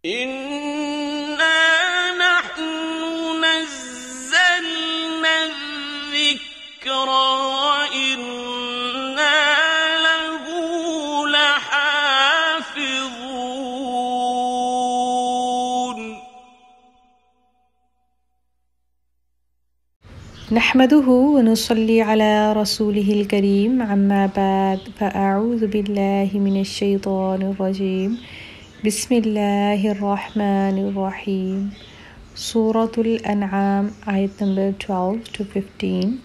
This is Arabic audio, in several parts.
إِنَّا نَحْنُ نَزَّلْنَا الذِّكْرَ وَإِنَّا لَهُ لَحَافِظُونَ نحمده ونصلي على رسوله الكريم عما بعد فأعوذ بالله من الشيطان الرجيم بسم الله الرحمن الرحيم سورة الأنعام ayat number 12 to 15.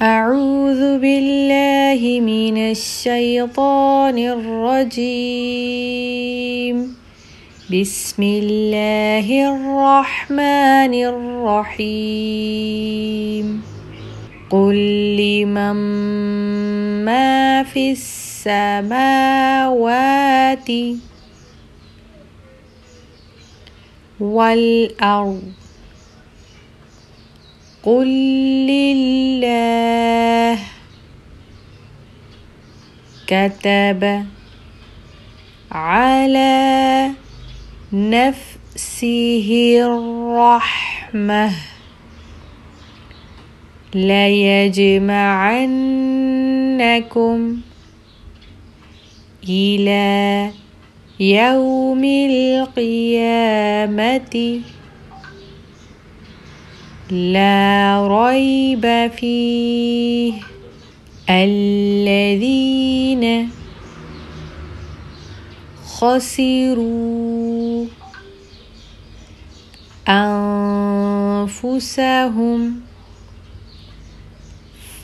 أعوذ بالله من الشيطان الرجيم بسم الله الرحمن الرحيم قل لمن ما في السماوات والأرض قل لله كتب على نفسه الرحمة ليجمعنكم إلى يوم القيامة لا ريب فيه الذين خسروا أنفسهم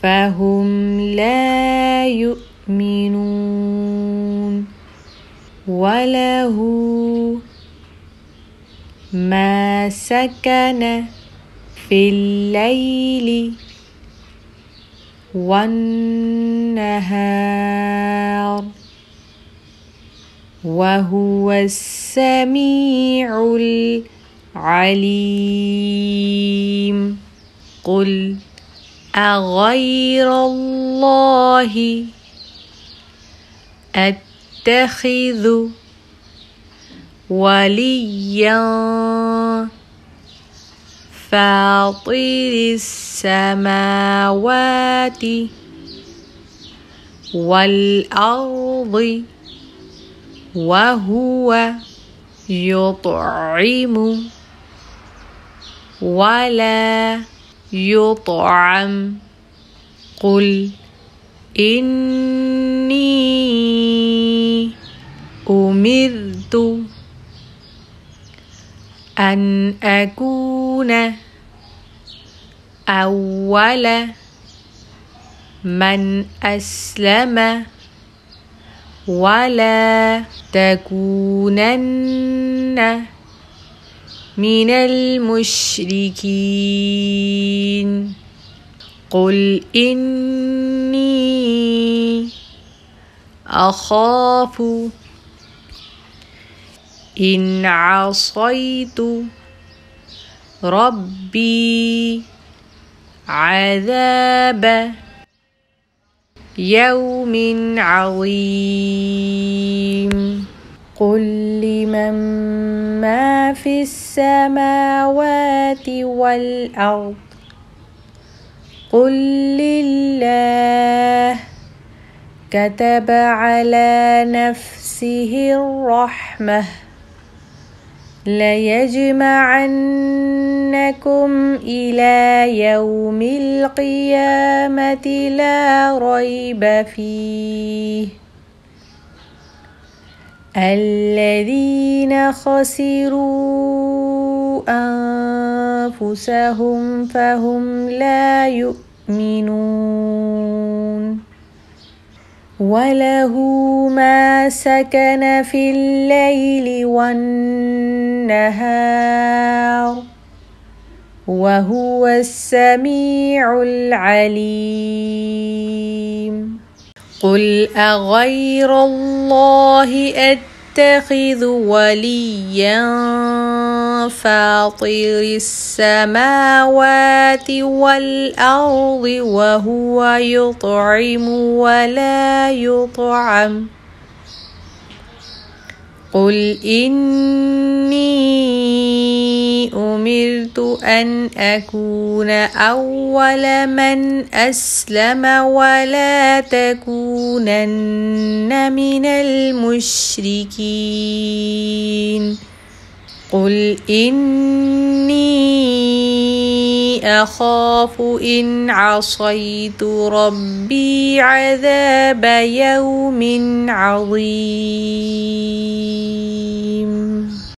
فهم لا يؤمنون وله ما سكن في الليل والنهار وهو السميع العليم قل أغير الله أتخذ وليا فاطر السماوات والأرض وهو يطعم ولا يطعم قل إني أمرت أن أكون أول من أسلم ولا تكونن من المشركين قل إني أخاف إن عصيت ربي عذاب يوم عظيم قل لمن ما في السماوات والأرض قل لله كتب على نفسه الرحمة ليجمعنكم إلى يوم القيامة لا ريب فيه الذين خسروا أنفسهم فهم لا يؤمنون وله ما سكن في الليل والنهار وهو السميع العليم قل أغير الله أتخذ وليا فاطر السماوات والأرض وهو يطعم ولا يطعم قل إني أمرت أن أكون أول من أسلم ولا تكونن من المشركين قل إني أخاف إن عصيت ربي عذاب يوم عظيم.